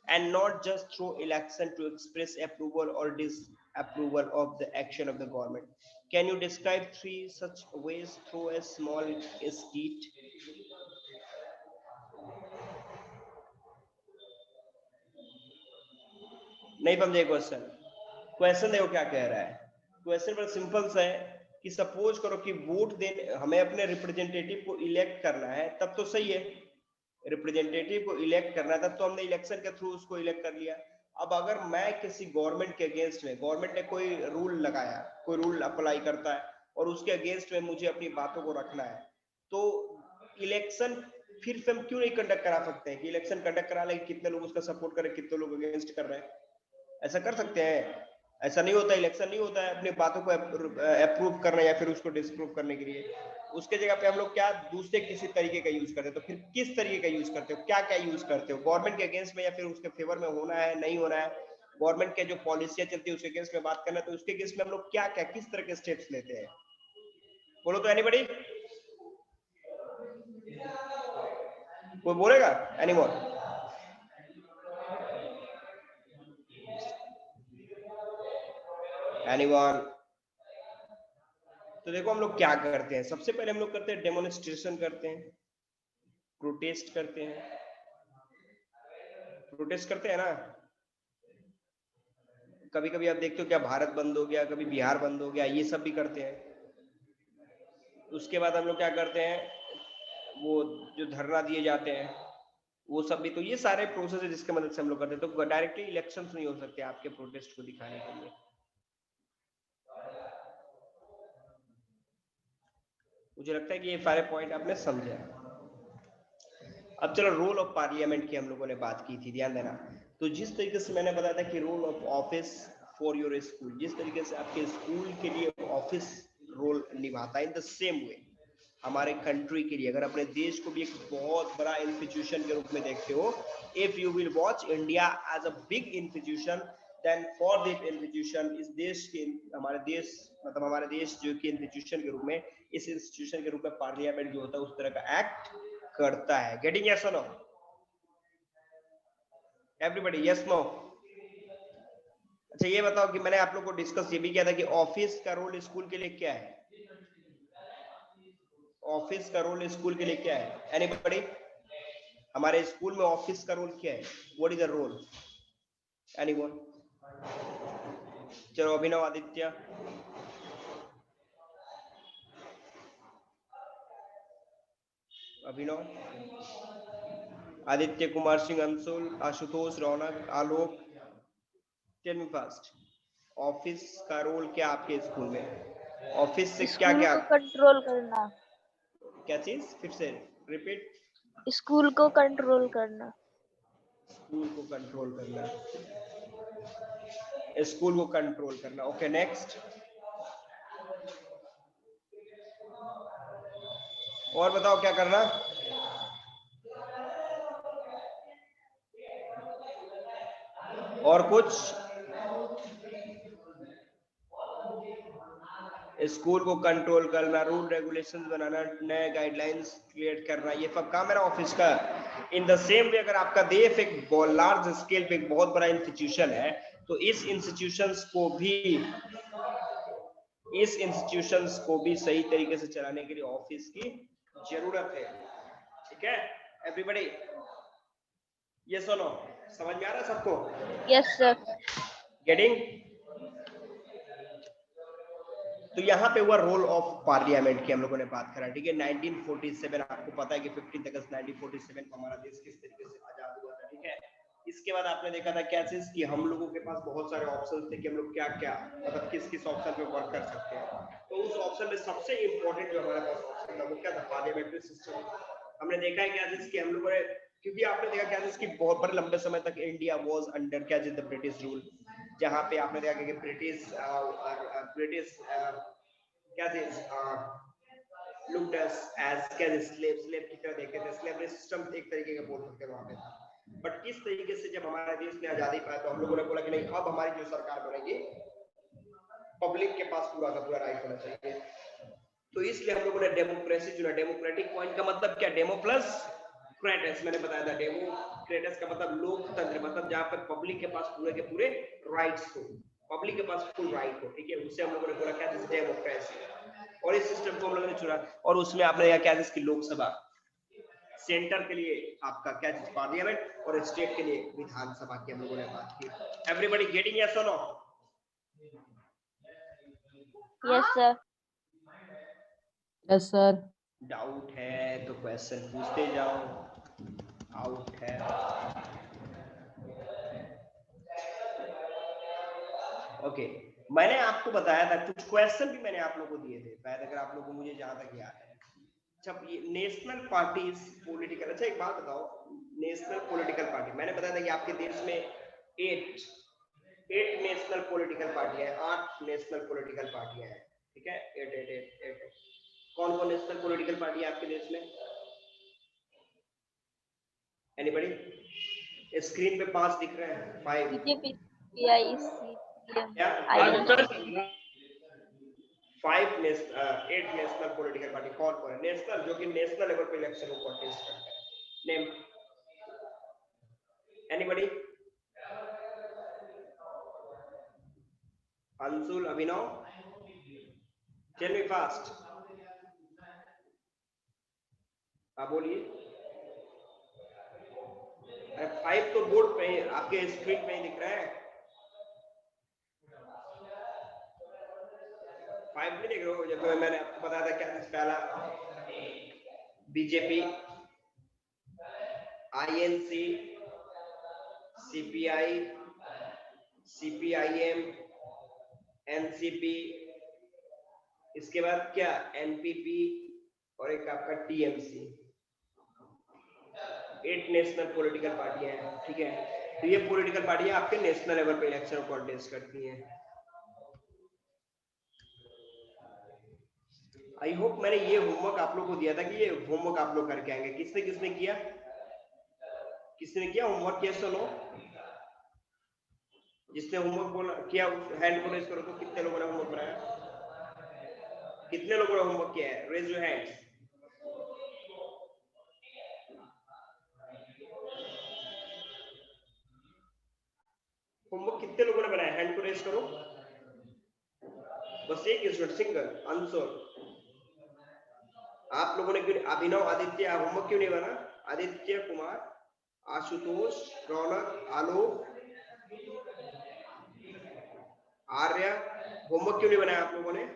S1: and not just through election to express approval or disapproval of the action of the government. Can you describe 3 such ways through a small skit? नहीं समझे question? Question देखो क्या कह रहा है। Question बड़ा simple सा है कि सपोज करो कि वोट देने, हमें अपने रिप्रेजेंटेटिव को इलेक्ट करना है, तब तो सही है, रिप्रेजेंटेटिव को इलेक्ट करना था तो हमने इलेक्शन के थ्रू उसको इलेक्ट कर लिया। अब अगर मैं किसी गवर्नमेंट के अगेंस्ट में, गवर्नमेंट ने कोई रूल लगाया, कोई रूल अप्लाई करता है और उसके अगेंस्ट में मुझे अपनी बातों को रखना है, तो इलेक्शन फिर से हम क्यों नहीं कंडक्ट करा सकते हैं कि इलेक्शन कंडक्ट करा ले, कितने लोग उसका सपोर्ट करें, कितने लोग अगेंस्ट कर रहे हैं? ऐसा कर सकते हैं? ऐसा नहीं होता, इलेक्शन नहीं होता है अपनी बातों को अप्रूव करने या फिर उसको डिसअप्रूव करने के लिए। उसके जगह पे हम लोग क्या दूसरे किसी तरीके का यूज करते हैं। तो फिर किस तरीके का यूज करते हो, क्या क्या यूज करते हो? गवर्नमेंट के अगेंस्ट में या फिर उसके फेवर में होना है, नहीं होना है, गवर्नमेंट के जो पॉलिसियां चलती है उसके अगेंस्ट में बात करना है, तो उसके अगेंस्ट में हम लोग क्या क्या किस तरह के स्टेप्स लेते हैं? बोलो तो एनीबॉडी, कोई बोलेगा? एनीवन? एनीवन? तो देखो हम लोग क्या करते हैं, सबसे पहले हम लोग करते हैं डेमोन्स्ट्रेशन करते हैं, प्रोटेस्ट करते हैं। प्रोटेस्ट करते हैं ना, कभी कभी आप देखते हो क्या भारत बंद हो गया, कभी बिहार बंद हो गया, ये सब भी करते हैं। उसके बाद हम लोग क्या करते हैं, वो जो धरना दिए जाते हैं वो सब भी, तो ये सारे प्रोसेस है जिसके मदद से हम लोग करते हैं। तो डायरेक्टली इलेक्शंस नहीं हो सकते आपके प्रोटेस्ट को दिखाने के लिए। मुझे लगता है कि ये सारे पॉइंट आपने समझे। अब चलो रोल ऑफ पार्लियामेंट की हम लोगों ने बात की थी, ध्यान देना। तो जिस तरीके से मैंने बताया था कि role of office for your school, जिस तरीके से आपके स्कूल के लिए ऑफिस रोल निभाता है, इन द सेम वे हमारे कंट्री के लिए, अगर अपने देश को भी एक बहुत बड़ा इंस्टीट्यूशन के रूप में देखते हो, if you will watch India as a big institution, then for this institution, इस देश के, हमारे देश मतलब हमारे देश जो कि इंस्टीट्यूशन के रूप में, इस इंस्टीट्यूशन के रूप में पार्लियामेंट जो होता है उस तरह का एक्ट करता है। गेटिंग यस और नो? Everybody yes no? अच्छा ये बताओ कि मैंने आप लोग को डिस्कस ये भी किया था कि ऑफिस का रोल स्कूल के लिए क्या है? ऑफिस का रोल स्कूल के लिए क्या है? एनीबॉडी? हमारे स्कूल में ऑफिस का रोल क्या है? What is the role? Anyone? चलो Abhinav, Aditya, Abhinav, Aditya Kumar Singh, Anshul, Ashutosh, Raunak, Alok, tell me fast, office का रोल क्या आपके स्कूल में? ऑफिस से क्या
S2: स्कूल
S1: क्या?
S2: को कंट्रोल करना।
S1: क्या चीज? फिर से रिपीट।
S2: स्कूल को कंट्रोल करना।
S1: स्कूल को कंट्रोल करना, स्कूल को कंट्रोल करना। ओके नेक्स्ट, और बताओ क्या करना? और कुछ? स्कूल को कंट्रोल करना, रूल रेगुलेशंस बनाना, नए गाइडलाइंस क्रिएट करना, ये सब काम है ना ऑफिस का। इन द सेम वे अगर आपका देश एक लार्ज स्केल पे एक बहुत बड़ा इंस्टीट्यूशन है, तो इस इंस्टीट्यूशंस को भी सही तरीके से चलाने के लिए ऑफिस की जरूरत है। ठीक है एवरीबॉडी? ये सुनो, समझ में आ रहा है सबको?
S2: Yes sir.
S1: गेटिंग? तो यहाँ पे हुआ रोल ऑफ पार्लियामेंट की हम लोगों ने बात करा। ठीक है, 1947 आपको पता है कि 15 अगस्त 1947 को हमारा देश किस तरीके से आजाद हुआ था। ठीक है, इसके बाद आपने देखा था क्या चीज कि हम लोगों के पास बहुत सारे ऑप्शन थे कि हम लोग क्या क्या मतलब किस किस ऑप्शन पे वर्क कर सकते हैं। तो उस ऑप्शन में सबसे इंपॉर्टेंट जो हमारे पास ऑप्शन था वो क्या था? Parliamentary system. हमने देखा है क्या चीज कि हम लोगों ने, क्योंकि आपने देखा क्या चीज कि बहुत बड़े लंबे समय तक इंडिया वाज अंडर क्या चीज, द ब्रिटिश रूल, जहाँ पे आपने देखा कि ब्रिटिश क्या चीज looked us as क्या स्लेव की तरह देखते थे। स्लेवरी सिस्टम एक तरीके का बोल सकते हैं वहां पे था। बट किस तरीके से जब हमारे देश ने आजादी पाया तो हम लोगों ने बोला कि नहीं, अब हमारी जो सरकार बनेगी पब्लिक के पास पूरा का पूरा राइट होना चाहिए। तो इसलिए हम लोगों ने डेमोक्रेसी चुना। डेमोक्रेटिक पॉइंट का मतलब क्या? डेमो प्लस क्रेटस, मैंने बताया था। डेमोक्रेटस का मतलब लोकतंत्र, मतलब जहां पर पब्लिक के पास पूरे के पूरे राइट्स हो, पब्लिक के पास फुल राइट हो। ठीक है, उससे हम लोगों ने बोला क्या चीज? डेमोक्रेसी। और इस सिस्टम को हम लोगों ने चुना। और उसमें आपने देखा क्या चीज की लोकसभा, सेंटर के लिए आपका क्या चीज? पार्लियामेंट, और स्टेट के लिए विधानसभा की हम लोगों ने बात की। एवरीबॉडी गेटिंग यस और no?
S2: Yes sir.
S3: Yes sir.
S1: Doubt है तो क्वेश्चन पूछते जाओ। आउट है? ओके, मैंने आपको बताया था कुछ क्वेश्चन भी मैंने आप लोगों को दिए थे शायद, अगर आप लोगों को मुझे जहां तक याद है। अच्छा, ये नेशनल पार्टीज पॉलिटिकल, अच्छा एक बात बताओ, नेशनल पॉलिटिकल पार्टी मैंने बताया था कि आपके देश में 8 8 नेशनल पॉलिटिकल पार्टियां हैं, 8 नेशनल पॉलिटिकल पार्टियां हैं, ठीक है। 8 कौन कौन नेशनल पॉलिटिकल पार्टी है आपके देश में? एनीबॉडी? स्क्रीन पे 5 दिख रहे हैं, 5
S2: बीजेपी, सीपीआई, सीपीएम,
S1: क्या?
S2: आईएनसी।
S1: 8 नेशनल पॉलिटिकल पार्टी कौन कौन है? नेशनल, जो कि नेशनल लेवल पे इलेक्शन को कॉन्टेस्ट करते हैं। Name anybody? Anshul, Abhinav, tell me fast. आप बोलिए। 5 तो बोर्ड पे आपके स्क्रीन पे ही दिख रहा है। 5 नहीं देख रहे हो? जब मैंने आपको बताया था क्या पहला, BJP, INC, CPI, CPIM, NCP, इसके बाद क्या एनपीपी और एक आपका टीएमसी। 8 नेशनल पॉलिटिकल पार्टियां हैं, ठीक है। तो ये पॉलिटिकल पार्टियां आपके नेशनल लेवल पे इलेक्शन कॉन्टेस्ट करती हैं। आई होप मैंने ये होमवर्क आप लोग को दिया था कि ये होमवर्क आप लोग करके आएंगे। किसने किसने किया? किसने किया होमवर्क? यस और नो? जिसने होमवर्क बोला किया हैंड को रेज करो। तो कितने लोगों ने होमवर्क बनाया? कितने लोगों ने होमवर्क किया है? Raise your hands. होमवर्क कितने लोगों ने बनाया? हैंड को रेज करो। बस एक स्टूडेंट, सिंगल आंसर। आप लोगों ने क्यों? अभिनव, आदित्य, होमवर्क क्यों नहीं बना? आदित्य कुमार, आशुतोष, रौनक, आलोक, आर्य, होमवर्क क्यों नहीं बनाया आप लोगों ने?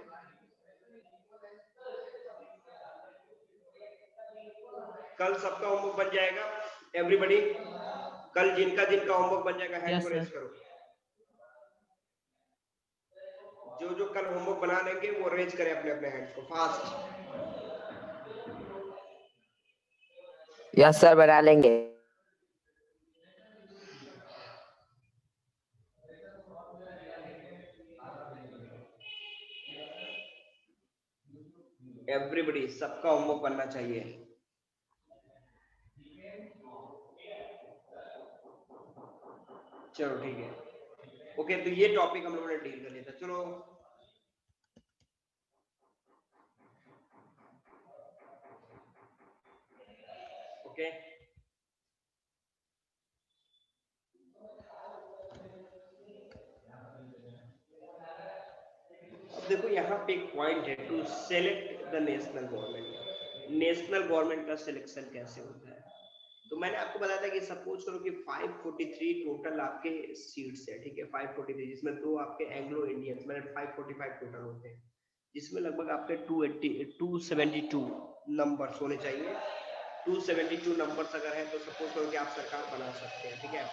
S1: कल सबका होमवर्क बन जाएगा एवरीबॉडी? कल जिनका जिनका होमवर्क बन जाएगा हैंड
S3: Yes,
S1: को
S3: sir.
S1: रेज करो। जो जो कल होमवर्क बना लेंगे वो रेज करें अपने अपने हैंड्स को फास्ट।
S5: यस सर, बना लेंगे।
S1: एवरीबॉडी, सबका होमवर्क बनना चाहिए। चलो ठीक है, ओके। तो ये टॉपिक हम लोगों ने डील कर लिया था। चलो ओके, अब देखो यहाँ पे एक पॉइंट है, to select the national government. National government का सिलेक्शन कैसे होता है? तो मैंने आपको बताया था कि सपोज करो कि 543 टोटल आपके सीट्स है, ठीक है। 543, जिसमें दो आपके एंग्लो इंडियंस, मतलब 545 टोटल होते हैं, जिसमें लगभग आपके 272 नंबर्स होने चाहिए। 272 नंबर्स अगर है तो सपोज करो कि आप सरकार बना सकते हैं, ठीक है।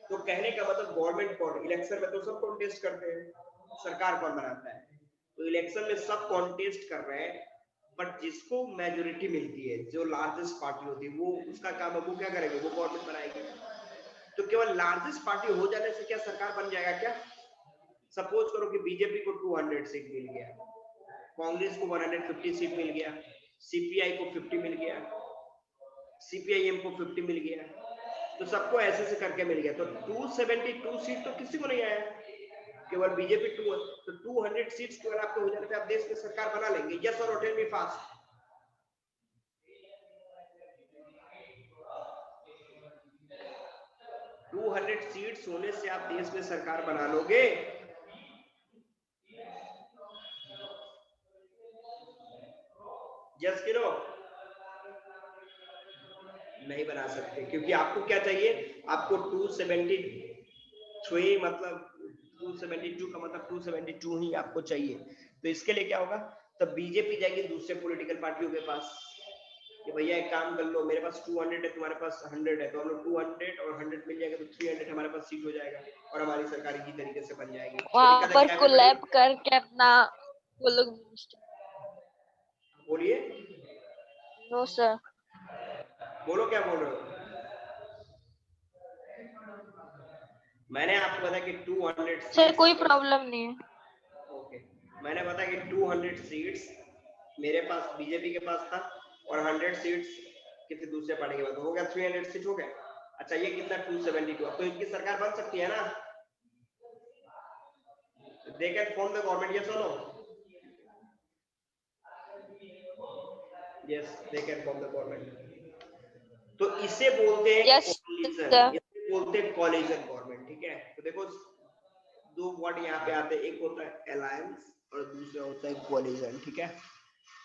S1: तो कहने का मतलब गवर्नमेंट कौन, इलेक्शन में तो सब कॉन्टेस्ट करते हैं, सरकार कौन बनाता है? तो इलेक्शन में सब कॉन्टेस्ट कर रहे हैं, बट जिसको मेजोरिटी मिलती है, जो लार्जेस्ट पार्टी होती है, वो उसका काम है, वो क्या करेंगे? वो गवर्नमेंट बनाएगी। तो केवल लार्जेस्ट पार्टी हो जाने से क्या सरकार बन जाएगा क्या? सपोज करो कि बीजेपी को 200 सीट मिल गया, कांग्रेस को 150 सीट मिल गया, सीपीआई को 50 मिल गया, सीपीआईएम को 50 मिल गया, तो सबको ऐसे से करके मिल गया। तो 272 सीट तो किसी को नहीं आया, केवल बीजेपी 2, तो 200 सीट्स केवल आपको हो जाने पे आप देश में सरकार बना लेंगे। यस और tell me fast. Two 200 seats होने से आप देश में सरकार बना लोगे? यस कि नो? नहीं बना सकते, क्योंकि आपको क्या चाहिए? आपको 273, मतलब 272 का मतलब 272 ही आपको चाहिए। तो इसके लिए क्या होगा? तब बीजेपी जाएगी दूसरे पॉलिटिकल पार्टियों के पास कि भैया एक काम कर लो, मेरे पास 200 है, तुम्हारे पास 100 है, तो हम लोग 200 और 100 मिल जाएगा, तो 300 हमारे पास सीट हो जाएगा और हमारी सरकार इसी तरीके से बन जाएगी।
S2: वहां पर कोलैब करके अपना वो लोग।
S1: बोलिए,
S2: नो सर।
S1: बोलो क्या बोल रहे हो? मैंने आपको बताया कि 200
S2: सर
S1: सीट्स।
S2: कोई प्रॉब्लम नहीं है।
S1: ओके, मैंने बताया कि 200 सीट्स मेरे पास, बीजेपी के पास था, और 100 सीट्स किसी दूसरे पार्टी के पास, हो गया 300 सीट हो गया। अच्छा ये कितना 272, अब तो इनकी सरकार बन सकती है ना? They can form the government, yes और no? Yes, they can form the government. तो इसे बोलते हैं
S2: Yes,
S1: कोलिजन,
S2: sir.
S1: इसे बोलते हैं कोलिजन गवर्नमेंट, ठीक है? तो देखो दो वर्ड यहाँ पे आते हैं, एक होता है अलायंस और दूसरा होता है कोलिजन, ठीक है?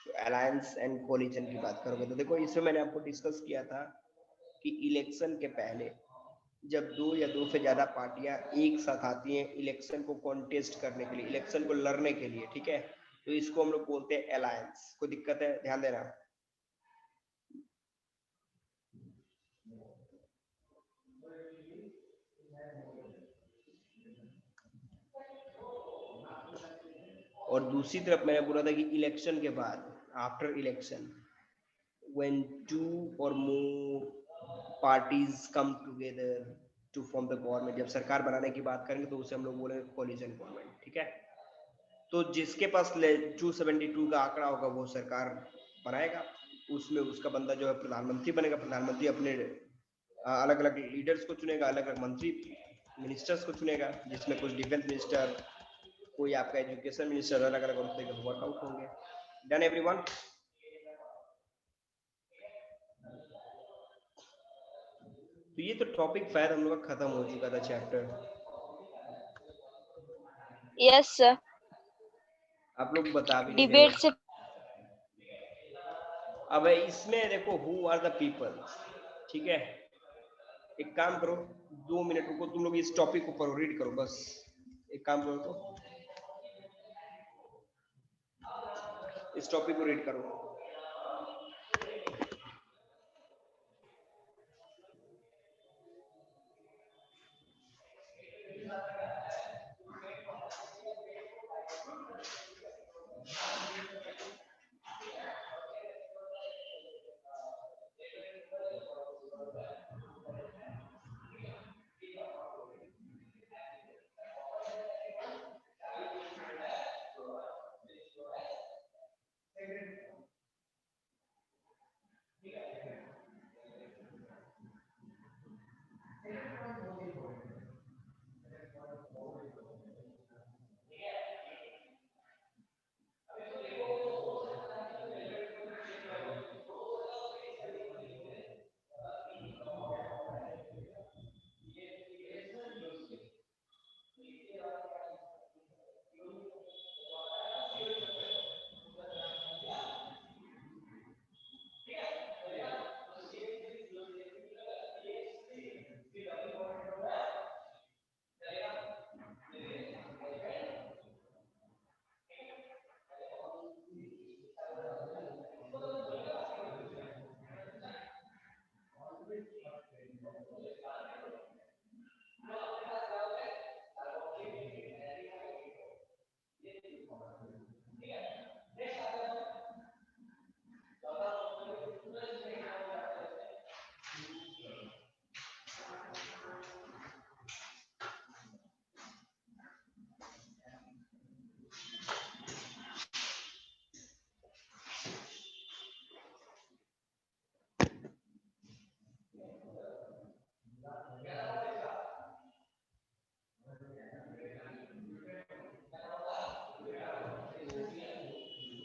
S1: तो अलायंस एंड कोलिजन की बात करोगे तो देखो इसमें मैंने आपको डिस्कस किया था कि इलेक्शन के पहले जब दो या दो से ज्यादा पार्टियां एक साथ आती हैं इलेक्शन को कॉन्टेस्ट करने के लिए, इलेक्शन को लड़ने के लिए, ठीक है, तो इसको हम लोग बोलते हैं अलायंस। कोई दिक्कत है? ध्यान देना। और दूसरी तरफ मैंने बोला था कि इलेक्शन के बाद, after election, when two or more parties come together to form the government, जब सरकार बनाने की बात करेंगे तो उसे हम लोग बोलेंगे कोलिजन गवर्नमेंट, ठीक है? तो जिसके पास 272 का आंकड़ा होगा वो सरकार बनाएगा, उसमें उसका बंदा जो है प्रधानमंत्री बनेगा। प्रधानमंत्री अपने अलग अलग लीडर्स को चुनेगा, अलग अलग मंत्री मिनिस्टर्स को चुनेगा, जिसमें कुछ डिफेंस मिनिस्टर, कोई आपका एजुकेशन मिनिस्टर, अलग अलग तरीके के वर्कआउट होंगे। Done everyone? तो ये तो टॉपिक शायद हम लोग का खत्म हो चुका था, चैप्टर।
S2: Yes, sir.
S1: आप लोग बता भी नहीं
S2: डिबेट
S1: रहे
S2: से
S1: हो। अब इसमें देखो हु आर द पीपल, ठीक है? एक काम करो, 2 मिनट रुको, तुम लोग इस टॉपिक को पढ़ो, रीड करो बस। एक काम करो तो इस टॉपिक को रीड करो।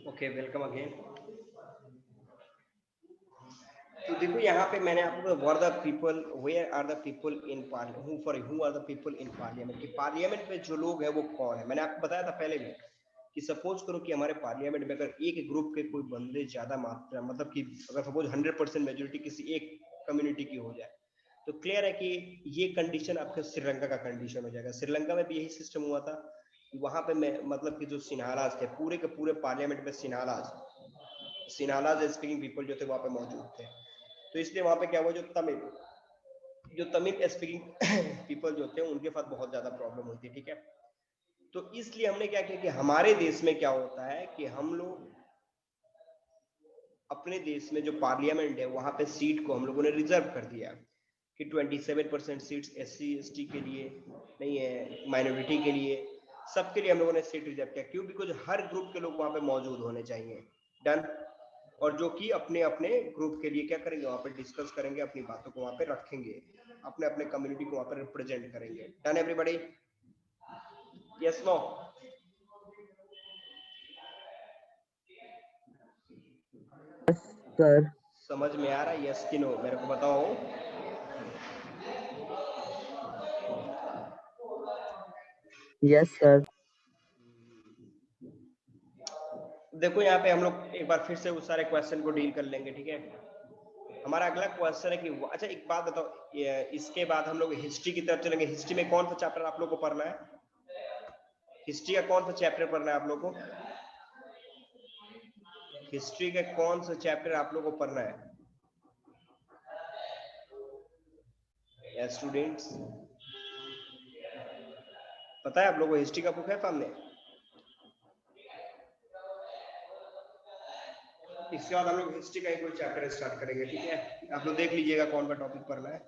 S1: Okay, welcome again. तो देखो यहाँ पे मैंने आपको where the people, where are the people in parliament, who are the people in parliament, कि पार्लियामेंट में जो लोग हैं वो कौन है। मैंने आपको बताया था पहले भी कि सपोज करो कि हमारे पार्लियामेंट में अगर एक ग्रुप के कोई बंदे ज्यादा मात्रा, मतलब कि अगर सपोज 100% मेजोरिटी किसी एक कम्युनिटी की हो जाए, तो क्लियर है कि ये कंडीशन आपके श्रीलंका का कंडीशन हो जाएगा। श्रीलंका में भी यही सिस्टम हुआ था कि वहां पे मतलब कि जो सिन्हालाज थे, पूरे के पूरे पार्लियामेंट में सिन्हालाज स्पीकिंग पीपल जो थे वहां पे मौजूद थे। तो इसलिए वहां पे क्या हुआ, जो तमिल स्पीकिंग पीपल जो थे उनके साथ बहुत ज्यादा प्रॉब्लम हुई थी, ठीक है? तो इसलिए हमने क्या किया कि हमारे देश में क्या होता है कि हम लोग अपने देश में जो पार्लियामेंट है वहां पे सीट को हम लोगों ने रिजर्व कर दिया, कि 27% सीट्स SC ST के लिए नहीं है, माइनॉरिटी के लिए, सबके लिए हम लोगों ने सीट रिजर्व किया। क्यों? बिकॉज हर ग्रुप के लोग वहां पे मौजूद होने चाहिए। डन। और जो कि अपने अपने ग्रुप के लिए क्या करेंगे, वहां पे डिस्कस करेंगे, अपनी बातों को वहां पे रखेंगे, अपने अपने कम्युनिटी को वहां पे रिप्रेजेंट करेंगे। Done everybody? Yes no?
S5: Sir.
S1: समझ में आ रहा है? यस कि नो मेरे को बताओ।
S5: Yes sir.
S1: देखो यहाँ पे हम लोग एक बार फिर से उस सारे क्वेश्चन को डील कर लेंगे, ठीक है। हमारा अगला क्वेश्चन है कि अच्छा एक बात बताओ, इसके बाद हम लोग हिस्ट्री की तरफ चलेंगे। हिस्ट्री में कौन सा चैप्टर आप लोग को पढ़ना है? हिस्ट्री का कौन सा चैप्टर पढ़ना है आप लोग को? हिस्ट्री के कौन सा चैप्टर आप लोग को पढ़ना है? स्टूडेंट्स पता है आप लोगों को हिस्ट्री का बुक है सामने? इसके बाद हम लोग हिस्ट्री का एक कोई चैप्टर स्टार्ट करेंगे, ठीक है। आप लोग देख लीजिएगा कौन सा टॉपिक पढ़ना है।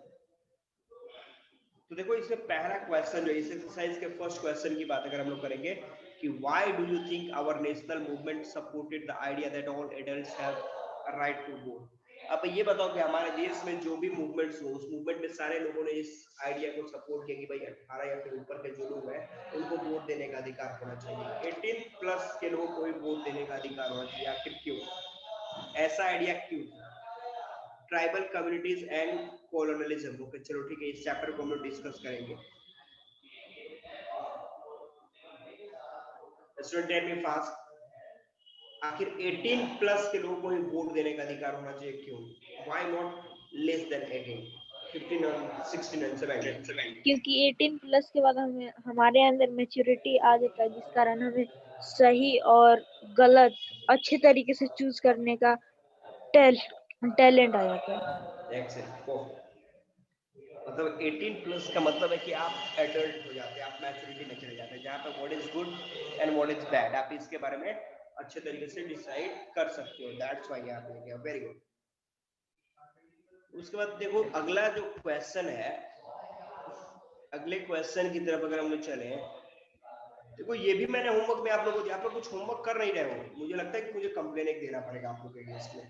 S1: तो देखो इसमें पहला क्वेश्चन जो इस एक्सरसाइज के फर्स्ट क्वेश्चन की बात अगर हम लोग करेंगे कि why do you think our national movement supported the idea that all adults have a right to vote. अब ये बताओ कि हमारे देश में जो भी मूवमेंट्स हो, उस मूवमेंट में सारे लोगों ने इस आइडिया को सपोर्ट किया कि भाई 18 या फिर ऊपर के जो लोग हैं उनको वोट देने का अधिकार होना चाहिए, 18 प्लस के लोगों को भी वोट देने का अधिकार होना चाहिए। आखिर क्यों? ऐसा आइडिया क्यों? Tribal communities and colonialism. Okay चलो ठीक है, इस चैप्टर को हम लोग डिस्कस करेंगे। स्टूडेंट टेल मी फास्ट, आखिर 18 प्लस के लोगों को ही वोट देने का अधिकार होना चाहिए, क्यों? व्हाई नॉट लेस देन 18, 15 और 16 और 17?
S2: क्योंकि 18 प्लस के बाद हमें हमारे अंदर मैच्योरिटी आ जाता है, जिस कारण हमें सही और गलत अच्छे तरीके से चूज करने का टैलेंट आ जाता है।
S1: एक्सेलेंट। मतलब 18 प्लस का मतलब है कि आप एडल्ट हो जाते हैं, आप मैच्योरिटी में चले जाते हैं, जहाँ पे what is good and what is bad आप इसके बारे में अच्छे तरीके से डिसाइड कर सकते हो। दैट्स व्हाई आप लेके आओ। Very good. उसके बाद देखो अगला जो क्वेश्चन है, अगले क्वेश्चन की तरफ अगर हम लोग चले, देखो ये भी मैंने होमवर्क में आप लोगों को दिया, आप लोग कुछ होमवर्क कर नहीं रहे हो, मुझे लगता है कि मुझे कंप्लेन एक देना पड़ेगा आप लोगों के अगेंस्ट में।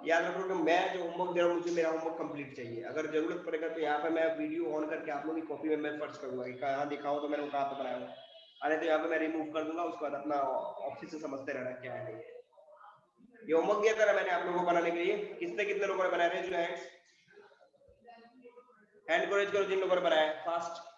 S1: याद रखो कि मैं जो होमवर्क दे रहा हूँ मुझे मेरा होमवर्क कंप्लीट चाहिए। अगर जरूरत पड़ेगा तो यहाँ पे मैं वीडियो ऑन करके आप लोगों की कॉपी में मैं फर्ज करूंगा कि कहाँ दिखाओ तो मैंने कहाँ पे बनाया हूँ, अरे तो यहाँ पे मैं रिमूव कर दूंगा, उसके बाद अपना ऑफिस से समझते रहना क्या है। ये होमवर्क दिया था ना मैंने आप लोगों को बनाने के लिए, कितने लोगों ने बनाया? रेज योर हैंड्स, हैंड को रेज करो जिन लोगों ने बनाया फास्ट।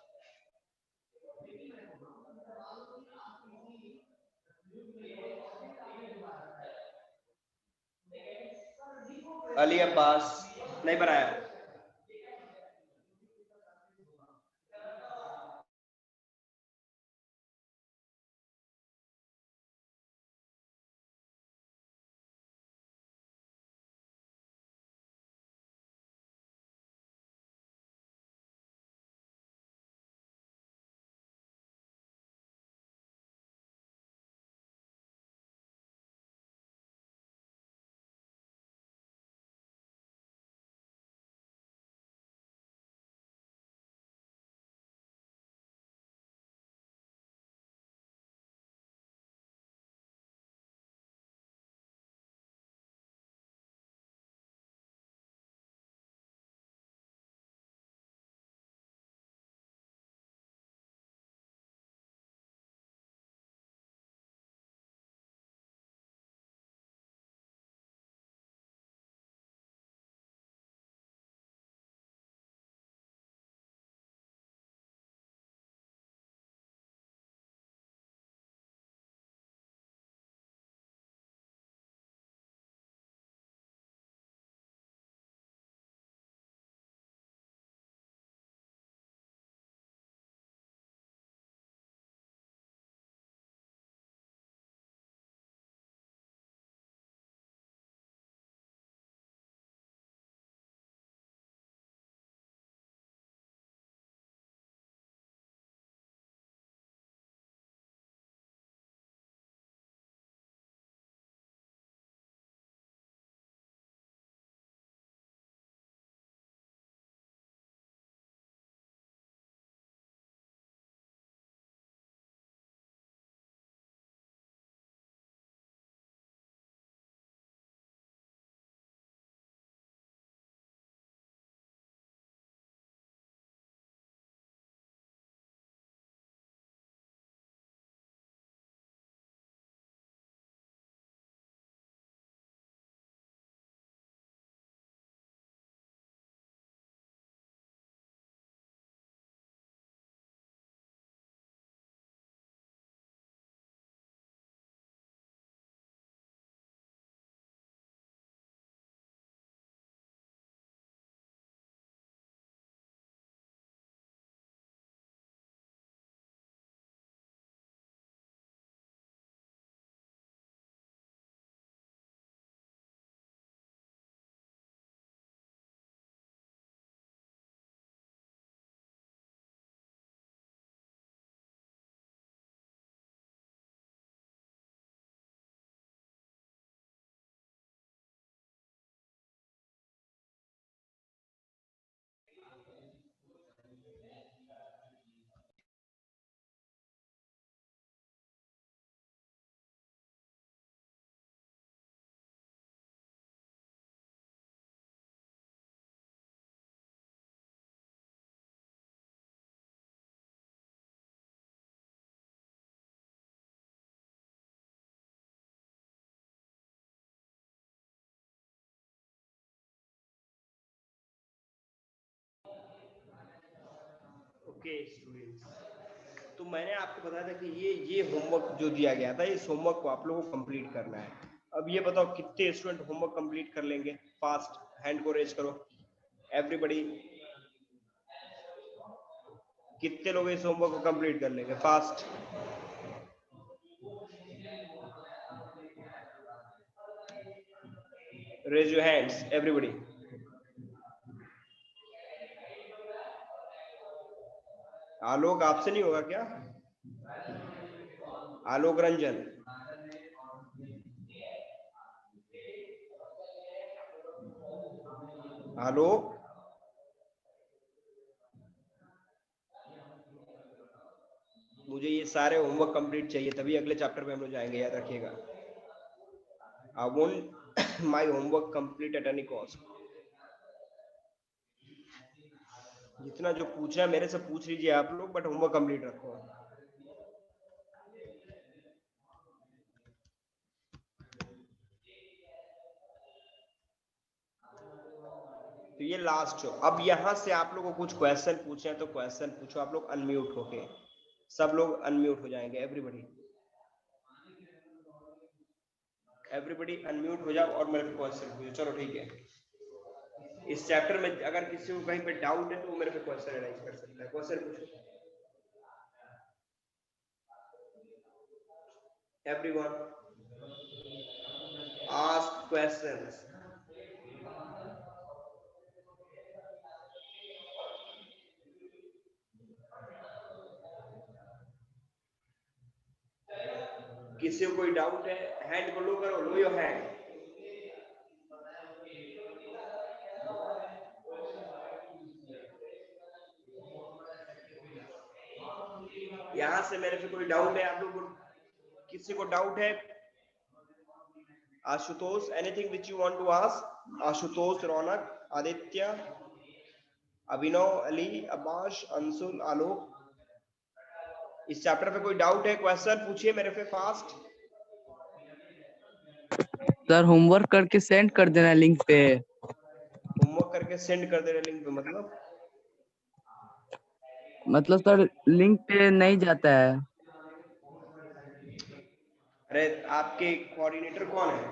S1: अली अब्बास नहीं बनाया? ओके स्टूडेंट्स, तो मैंने आपको बताया था कि ये होमवर्क जो दिया गया था, इस होमवर्क को आप लोगों को कंप्लीट करना है। अब ये बताओ कितने स्टूडेंट होमवर्क कंप्लीट कर लेंगे? फास्ट हैंड को रेज करो एवरीबॉडी। कितने लोग इस होमवर्क को कंप्लीट कर लेंगे? Fast. Raise your hands everybody. Alok, आपसे नहीं होगा क्या? आलोक रंजन, आलोक, मुझे ये सारे होमवर्क कंप्लीट चाहिए, तभी अगले चैप्टर में हम लोग जाएंगे, याद रखिएगा। I want my homework complete at any cost. जितना जो पूछना है मेरे से पूछ लीजिए आप लोग, बट होमवर्क कंप्लीट रखो। तो ये लास्ट हो। अब यहाँ से आप लोगों को कुछ क्वेश्चन पूछे हैं तो क्वेश्चन पूछो। आप लोग अनम्यूट होके, सब लोग अनम्यूट हो जाएंगे। एवरीबॉडी अनम्यूट हो जाओ और मेरे को क्वेश्चन पूछो। चलो ठीक है। इस चैप्टर में अगर किसी को कहीं पे डाउट है तो वो मेरे पे क्वेश्चन राइज कर सकता है। क्वेश्चन पूछो एवरीवन, आस्क क्वेश्चंस। किसी को कोई डाउट है? हैंड को लो करो, लो योर हैंड। यहां से मेरे पे कोई डाउट है? आप लोगों को किसी को डाउट है? Ashutosh, anything which you want to ask? Ashutosh, Raunak, Aditya, Abhinav, Ali, Abbas, Anshul, Alok, इस चैप्टर पे कोई डाउट है? क्वेश्चन पूछिए मेरे पे फास्ट।
S5: सर होमवर्क करके सेंड कर देना लिंक पे।
S1: होमवर्क करके सेंड कर देना लिंक पे
S5: मतलब सर लिंक पे नहीं जाता है।
S1: अरे आपके कोऑर्डिनेटर कौन है?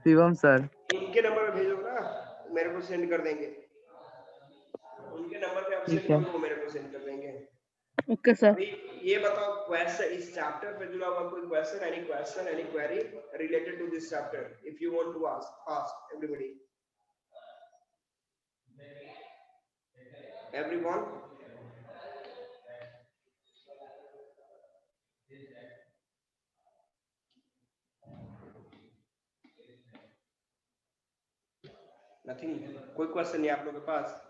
S5: शिवम सर।
S1: उनके नंबर पे भेजो ना, मेरे को सेंड कर देंगे। उनके नंबर पे आप सेंड करो, वो मेरे को सेंड कर देंगे।
S5: Okay sir.
S1: ये बताओ क्वेश्चन इस चैप्टर पे जुड़ा हुआ कोई question, any query related to this chapter, if you want to ask, ask everybody. Everyone, nothing, कोई क्वेश्चन नहीं आप लोगों के पास?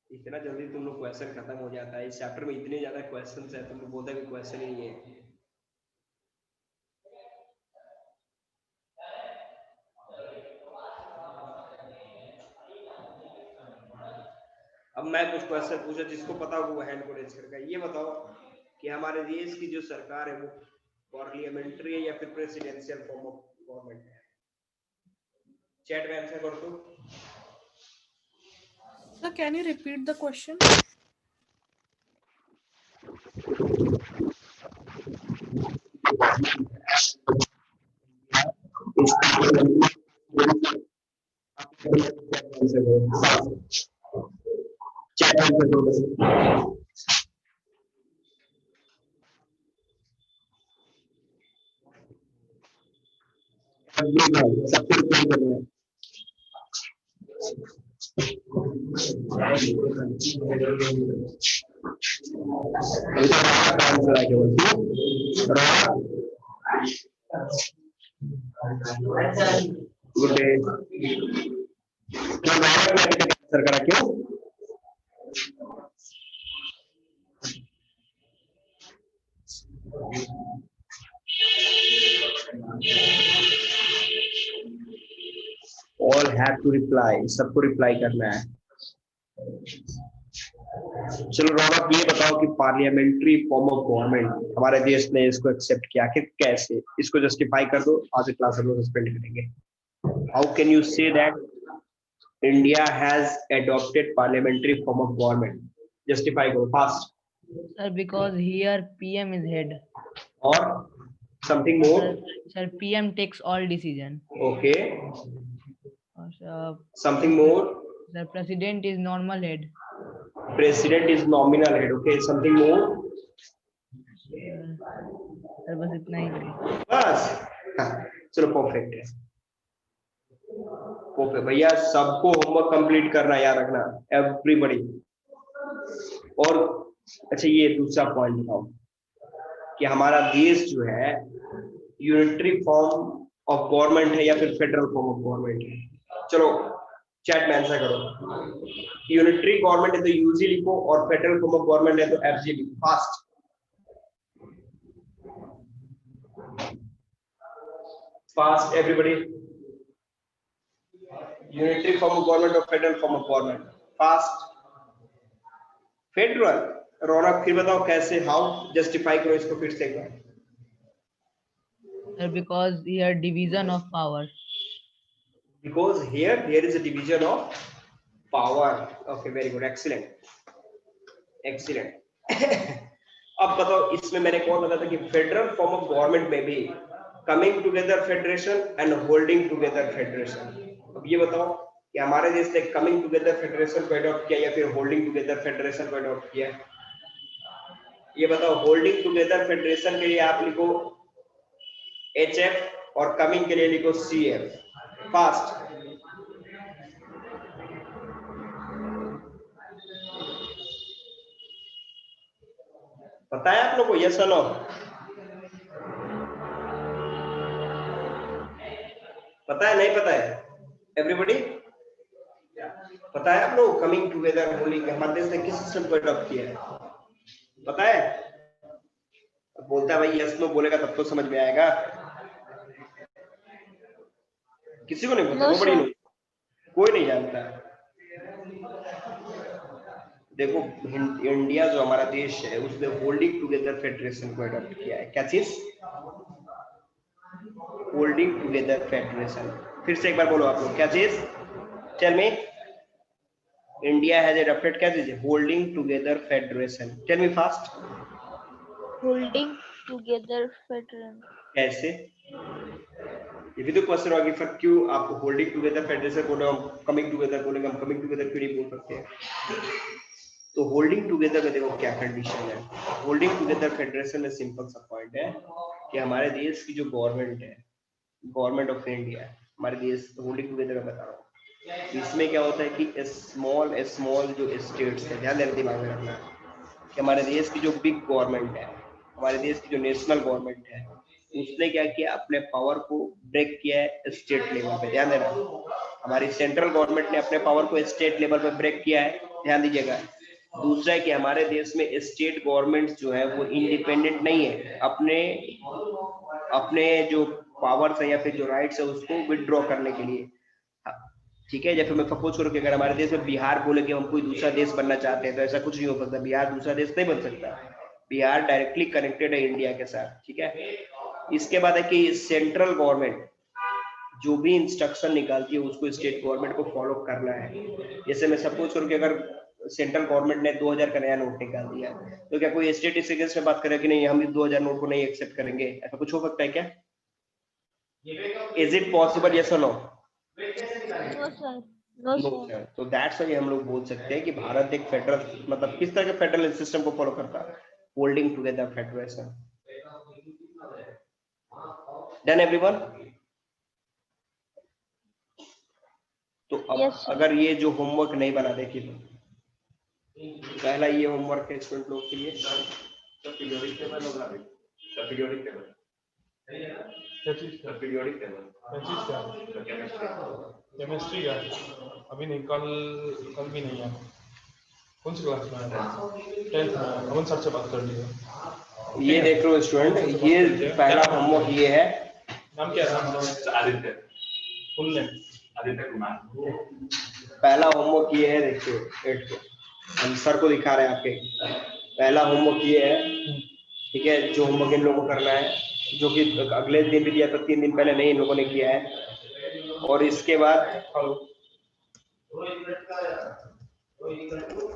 S1: इतना जल्दी तुम लोग क्वेश्चन खत्म हो जाता है? इस चैप्टर में इतने ज्यादा क्वेश्चंस है, तुम लोग बोलते हैं कि क्वेश्चन ही नहीं है। अब मैं कुछ क्वेश्चन पूछा, जिसको पता हो वो हैंड को रेज करके ये बताओ कि हमारे देश की जो सरकार है वो पार्लियामेंट्री है या फिर प्रेसिडेंशियल फॉर्म ऑफ गवर्नमेंट है? चैट में आंसर कर दो।
S6: Sir, can you repeat the question?
S1: Good day. सरकार क्यों? All have to reply, सबको रिप्लाई करना है। चलो रौनक, ये बताओ कि पार्लियामेंट्री फॉर्म ऑफ गवर्नमेंट हमारे देश ने इसको एक्सेप्ट किया, आखिर कैसे? इसको जस्टिफाई कर दो, आज क्लास हम लोग सस्पेंड करेंगे। How can you say that India has adopted parliamentary form of government? Justify, go fast.
S3: Sir, because here PM is head.
S1: Or something more?
S3: Sir, PM takes all decision.
S1: Okay.
S3: Something
S1: more?
S3: The president is normal head.
S1: President is nominal head. Okay. Something more?
S3: Sir बस इतना ही करिए।
S1: बस हाँ, चलो perfect है। Okay भैया, सबको homework complete करना याद रखना, एवरीबॉडी। और अच्छा, ये दूसरा पॉइंट बताओ कि हमारा देश जो है यूनिटरी फॉर्म ऑफ गवर्नमेंट है या फिर फेडरल फॉर्म ऑफ गवर्नमेंट है? चलो चैट में आंसर करो। यूनिटरी गवर्नमेंट है तो यूजी लिखो, और फेडरल फॉर्म ऑफ गवर्नमेंट है तो एफजी लिखो। Fast fast everybody. Unitary form of government और federal form of government. Fast. Federal. Raunak फिर बताओ कैसे, हाउ जस्टिफाई करो इसको फिर से एक बार।
S3: Sir, because here division of power.
S1: Because here there is a division of power. Okay, very good, excellent, excellent. अब बताओ इसमें मैंने कौन बताया था कि फेडरल फॉर्म ऑफ गवर्नमेंट में भी coming together federation and holding together federation. अब ये बताओ कि हमारे देश ने कमिंग टुगेदर फेडरेशन को अडॉप्ट किया या फिर होल्डिंग टुगेदर फेडरेशन को अडॉप्ट किया? ये बताओ। होल्डिंग टुगेदर फेडरेशन के लिए आप लिखो HF और कमिंग के लिए लिखो CF। फास्ट। पता है आप लोगों को? यस और नो? पता है नहीं पता है? एवरीबॉडी पता है आप लोग? कमिंग टुगेदर होल्डिंग हमारे देश ने किस सिस्टम को अडॉप्ट किया है पता है? बोलता है भाई यस नो बोलेगा तब तो समझ में आएगा। किसी को नहीं पता? नोबडी नो, कोई नहीं जानता। देखो इंडिया जो हमारा देश है उसने होल्डिंग टुगेदर फेडरेशन को अडॉप्ट किया है। क्या चीज? Holding together federation. फिर से एक बार बोलो आप लोग, क्या चीज? Tell me. India has adopted क्या चीज? Holding together federation. Tell me fast.
S2: Holding together federation.
S1: कैसे? ये तो क्वेश्चन होगा कि क्यों आप होल्डिंग टुगेदर फेडरेशन बोल रहे हो, कमिंग टुगेदर बोलेंगे, हम कमिंग टुगेदर क्यों नहीं बोल सकते हैं? तो होल्डिंग टुगेदर में देखो क्या कंडीशन है। होल्डिंग टुगेदर फेडरेशन में सिंपल सा पॉइंट है कि हमारे देश की जो गवर्नमेंट है, गवर्नमेंट ऑफ इंडिया, हमारे देश होल्डिंग टुगेदर में बता रहा हूँ, इसमें क्या होता है कि स्मॉल जो स्टेट्स है, ध्यान देना, दिमाग में रखना कि हमारे देश की जो बिग गवर्नमेंट है, हमारे देश की जो नेशनल गवर्नमेंट है, उसने क्या किया? अपने पावर को ब्रेक किया है स्टेट लेवल पे। ध्यान देना, हमारी सेंट्रल गवर्नमेंट ने अपने पावर को स्टेट लेवल पे ब्रेक किया है, ध्यान दीजिएगा। दूसरा है कि हमारे देश में स्टेट गवर्नमेंट जो है वो इंडिपेंडेंट नहीं है, अपने जो पावर्स है या फिर जो राइट्स है उसको विड्रॉ करने के लिए। ठीक है, जैसे मैं सपोज करूँ कि अगर हमारे देश में बिहार बोले कि हम कोई दूसरा देश बनना चाहते हैं तो ऐसा कुछ नहीं हो सकता, बिहार दूसरा देश नहीं बन सकता। बिहार डायरेक्टली कनेक्टेड है इंडिया के साथ। ठीक है, इसके बाद है कि सेंट्रल गवर्नमेंट जो भी इंस्ट्रक्शन निकालती है उसको स्टेट गवर्नमेंट को फॉलो करना है। जैसे मैं सपोज करूँ कि अगर सेंट्रल गवर्नमेंट ने 2000 का नया नोट निकाल दिया तो क्या कोई स्टेट इस अगेंस्ट में बात करे कि नहीं हम इस 2000 नोट को नहीं एक्सेप्ट करेंगे? ऐसा कुछ हो सकता है क्या? Is it possible? यस और नो? No sir. तो दैट्स व्हाई हम लोग बोल सकते हैं कि भारत एक फेडरल, मतलब किस तरह के फेडरल सिस्टम को फॉलो करता है? Holding together federation. Done everyone? तो अब
S2: Yes, sir.
S1: अगर ये जो होमवर्क नहीं बना देखिए, तो पहला ये होमवर्क है स्टूडेंट लोग के लिए। पीरियोडिक टेबल होगा, periodic table, periodic table
S7: chemistry का अभी नहीं, कल भी नहीं है। कौन सी क्लास में है? 10th में। अमन सर से बात कर लीजिए।
S1: ये देख लो स्टूडेंट, ये पहला होमवर्क ये है।
S7: नाम क्या है?
S8: आदित्य।
S7: Full name
S8: Aditya Kumar.
S1: पहला होमवर्क ये है, देखिए 8 को हम सर को दिखा रहे हैं आपके। पहला होमवर्क ये है, ठीक है, जो होमवर्क इन लोगों को करना है, जो कि अगले दिन भी दिया था, 3 दिन पहले नहीं इन लोगों ने किया है। और इसके बाद
S7: हेलो।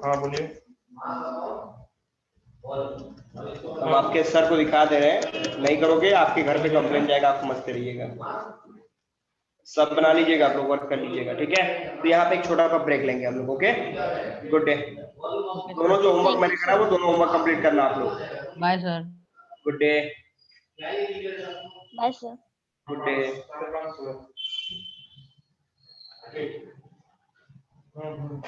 S7: हाँ बोलिए।
S1: हम आपके सर को दिखा दे रहे हैं, नहीं करोगे आपके घर पे कंप्लेंट जाएगा, आप समझते रहिएगा। सब बना लीजिएगा, आप लोग वर्क कर लीजिएगा, ठीक है। तो यहाँ पे एक छोटा सा ब्रेक लेंगे हम लोग, ओके। Good day. दोनों जो होमवर्क मैंने करा वो दोनों होमवर्क कंप्लीट करना आप लोग।
S3: Bye sir.
S1: Good day.
S2: Bye sir.
S1: Good day.
S7: हम्म।